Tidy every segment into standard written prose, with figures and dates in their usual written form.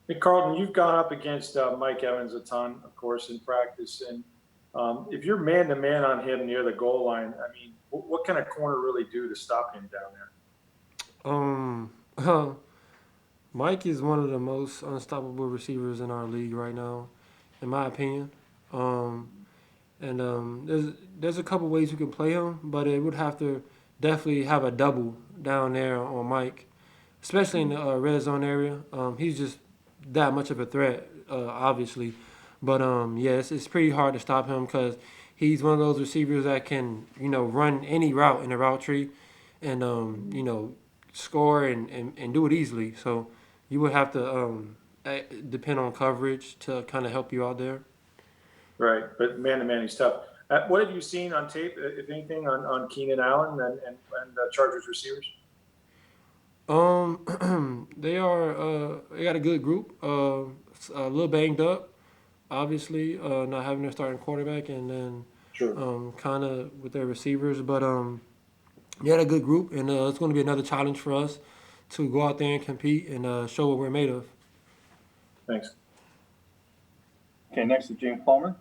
Hey, Carlton, you've gone up against Mike Evans a ton, of course, in practice. And if you're man to man on him near the goal line, I mean, what can a corner really do to stop him down there? Um, Mike is one of the most unstoppable receivers in our league right now, in my opinion. Um, and there's a couple ways you can play him, but it would have to definitely have a double down there on Mike, especially in the red zone area. He's just that much of a threat, obviously. But yeah, it's pretty hard to stop him because he's one of those receivers that can run any route in the route tree, and score and do it easily. So you would have to depend on coverage to kind of help you out there. Right, but man to man, he's tough. What have you seen on tape, if anything, on Keenan Allen and Chargers receivers? They got a good group. A little banged up, obviously, not having their starting quarterback, and then Sure. kind of with their receivers. But they had a good group, and it's going to be another challenge for us to go out there and compete and show what we're made of. Thanks. Okay, next is James Palmer.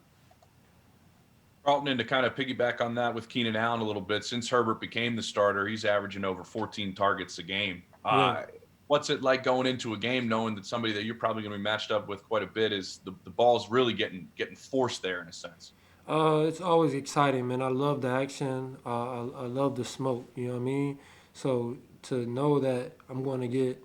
Carlton, and to kind of piggyback on that with Keenan Allen a little bit, since Herbert became the starter, he's averaging over 14 targets a game. Yeah. What's it like going into a game knowing that somebody that you're probably going to be matched up with quite a bit is the ball's really getting forced there in a sense? It's always exciting, man. I love the action. I love the smoke. You know what I mean? So to know that I'm going to get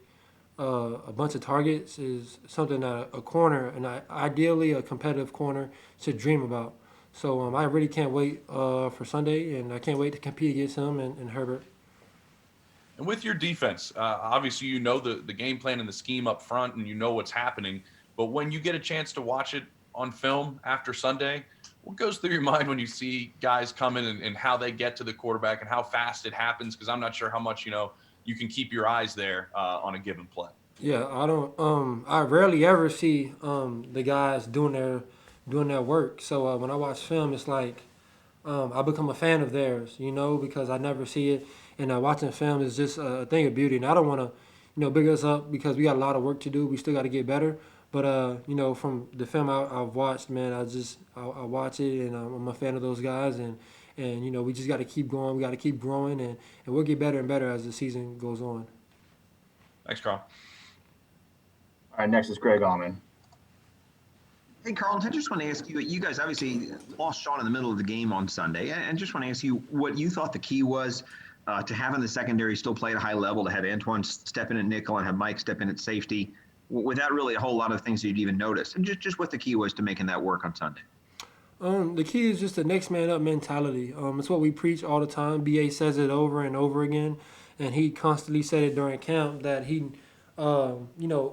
a bunch of targets is something that a corner, and ideally a competitive corner, should dream about. So I really can't wait for Sunday, and I can't wait to compete against him and Herbert. And with your defense, obviously you know the game plan and the scheme up front, and you know what's happening. But when you get a chance to watch it on film after Sunday, what goes through your mind when you see guys coming and how they get to the quarterback and how fast it happens? Because I'm not sure how much you can keep your eyes there on a given play. Yeah, I don't. I rarely ever see the guys doing their work. So when I watch film, it's like I become a fan of theirs, because I never see it. And watching film is just a thing of beauty. And I don't want to, big us up because we got a lot of work to do. We still got to get better. But from the film I've watched, man, I watch it and I'm a fan of those guys. And we just got to keep going. We got to keep growing, and we'll get better and better as the season goes on. Thanks, Carl. All right, next is Greg Allman. Hey, Carlton, I just want to ask you, you guys obviously lost Sean in the middle of the game on Sunday, and just want to ask you what you thought the key was to having the secondary still play at a high level, to have Antoine step in at nickel and have Mike step in at safety, without really a whole lot of things that you'd even notice, and just what the key was to making that work on Sunday. The key is just the next man up mentality. It's what we preach all the time. BA says it over and over again, and he constantly said it during camp that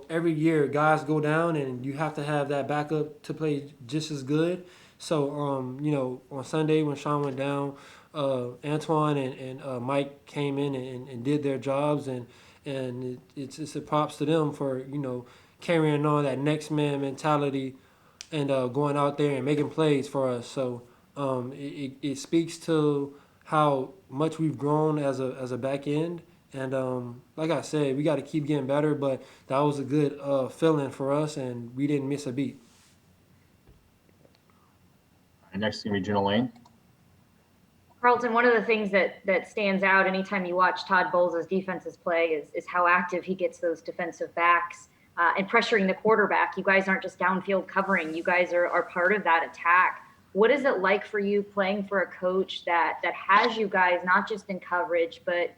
every year guys go down, and you have to have that backup to play just as good. So, on Sunday when Sean went down, Antoine and Mike came in and did their jobs, and it's a props to them for carrying on that next man mentality and going out there and making plays for us. So it speaks to how much we've grown as a back end. And like I said, we got to keep getting better. But that was a good feeling for us, and we didn't miss a beat. All right, next is going to be Jenna Lane. Carlton, one of the things that stands out anytime you watch Todd Bowles' defenses play is how active he gets those defensive backs and pressuring the quarterback. You guys aren't just downfield covering. You guys are part of that attack. What is it like for you playing for a coach that has you guys not just in coverage, but,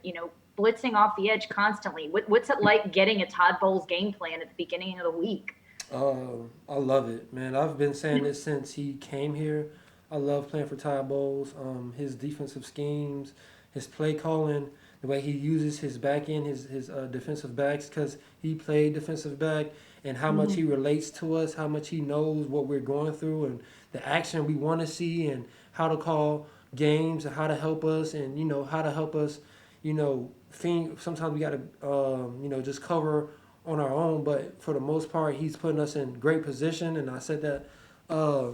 blitzing off the edge constantly? What's it like getting a Todd Bowles game plan at the beginning of the week? I love it, man. I've been saying this since he came here. I love playing for Ty Bowles. His defensive schemes, his play calling, the way he uses his back end, his defensive backs, because he played defensive back, and how much he relates to us, how much he knows what we're going through, and the action we want to see, and how to call games, and how to help us, and how to help us, sometimes we got to just cover on our own, but for the most part, he's putting us in great position. And I said that uh,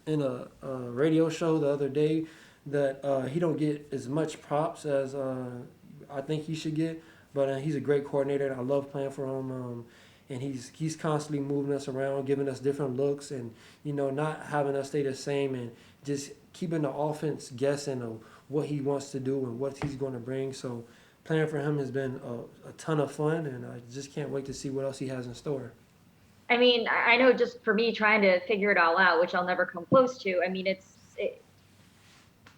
in a radio show the other day that he don't get as much props as I think he should get. But he's a great coordinator, and I love playing for him. and he's constantly moving us around, giving us different looks, and not having us stay the same, and just keeping the offense guessing of what he wants to do and what he's going to bring. So playing for him has been a ton of fun, and I just can't wait to see what else he has in store. I mean, I know just for me trying to figure it all out, which I'll never come close to. I mean,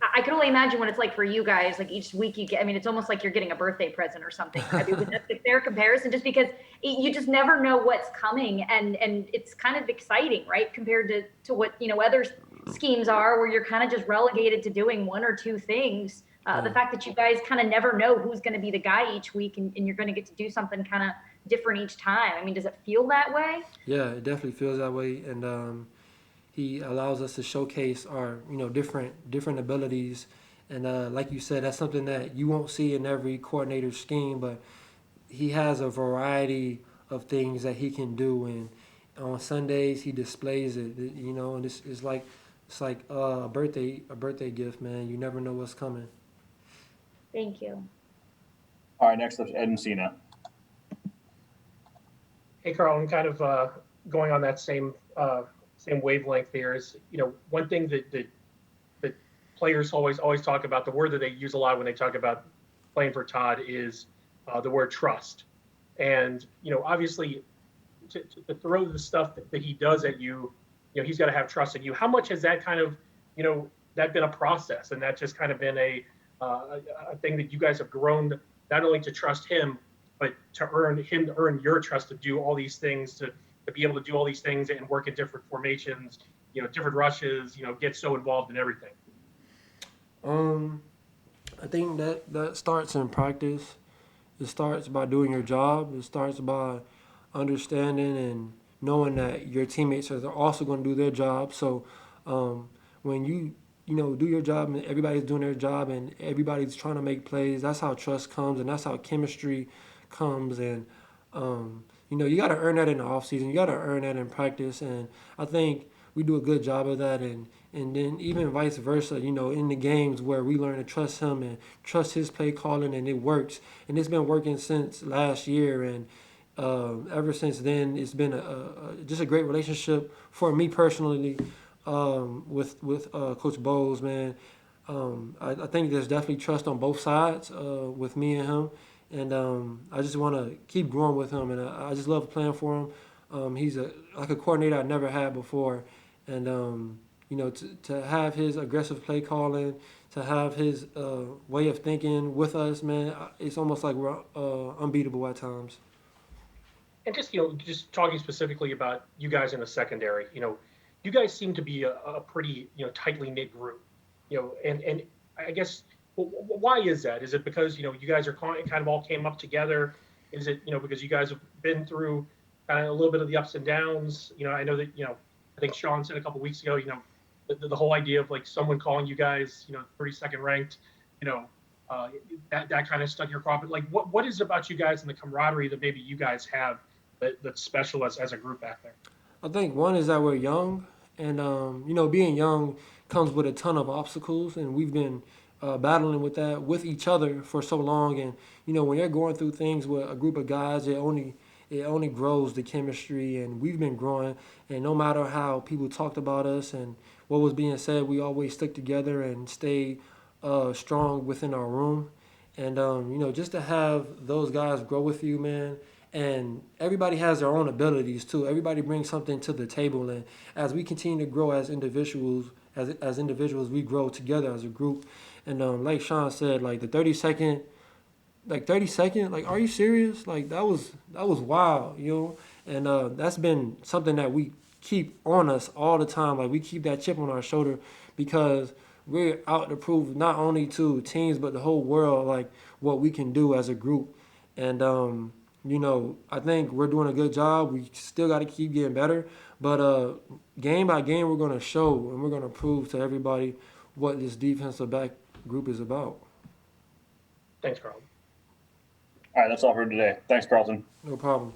I can only imagine what it's like for you guys. Like each week you get, I mean, it's almost like you're getting a birthday present or something. I mean, that's a fair comparison, just because you just never know what's coming, and it's kind of exciting, right? Compared to what other schemes are, where you're kind of just relegated to doing one or two things. The fact that you guys kind of never know who's going to be the guy each week, and you're going to get to do something kind of different each time. I mean, does it feel that way? Yeah, it definitely feels that way, and he allows us to showcase our different abilities, and like you said, that's something that you won't see in every coordinator scheme, but he has a variety of things that he can do, and on Sundays he displays it, and it's like a birthday gift, man. You never know what's coming. Thank you. All right, next up is Ed and Cena. Hey, Carl, I'm kind of going on that same wavelength here. Is one thing that players always talk about, the word that they use a lot when they talk about playing for Todd is the word trust. And obviously, to throw the stuff that he does at you, he's got to have trust in you. How much has that kind of that been a process, and that just kind of been a thing that you guys have grown, not only to trust him, but to earn your trust to do all these things, to be able to do all these things and work in different formations, different rushes, get so involved in everything? I think that starts in practice. It starts by doing your job. It starts by understanding and knowing that your teammates are also going to do their job. So when you do your job and everybody's doing their job and everybody's trying to make plays, that's how trust comes, and that's how chemistry comes. And you got to earn that in the off season. You got to earn that in practice, and I think we do a good job of that. And then even vice versa, in the games where we learn to trust him and trust his play calling, and it works. And it's been working since last year, and ever since then, it's been just a great relationship for me personally with Coach Bowles, man. I think there's definitely trust on both sides with me and him. And I just want to keep growing with him, and I just love playing for him. He's like a coordinator I never had before, and to have his aggressive play calling, to have his way of thinking with us, man, it's almost like we're unbeatable at times. And just talking specifically about you guys in the secondary, you guys seem to be a pretty tightly knit group, and I guess. Why is that? Is it because you guys are kind of all came up together? Is it because you guys have been through kind of a little bit of the ups and downs? I know that I think Sean said a couple weeks ago, the whole idea of like someone calling you guys 32nd ranked, that kind of stuck in your craw. But like, what is it about you guys and the camaraderie that maybe you guys have that's special as a group back there? I think one is that we're young, and being young comes with a ton of obstacles, and we've been battling with that with each other for so long. And when you're going through things with a group of guys, it only grows the chemistry, and we've been growing. And no matter how people talked about us and what was being said, we always stuck together and stayed strong within our room. And just to have those guys grow with you, man. And everybody has their own abilities too. Everybody brings something to the table, and as we continue to grow as individuals, we grow together as a group. And like Sean said, like the 30-second, like are you serious? Like that was wild, And that's been something that we keep on us all the time. Like we keep that chip on our shoulder because we're out to prove not only to teams but the whole world like what we can do as a group. And I think we're doing a good job. We still got to keep getting better. But game by game, we're going to show and we're going to prove to everybody what this defensive back group is about. Thanks, Carl. All right, that's all for today. Thanks, Carlton. No problem.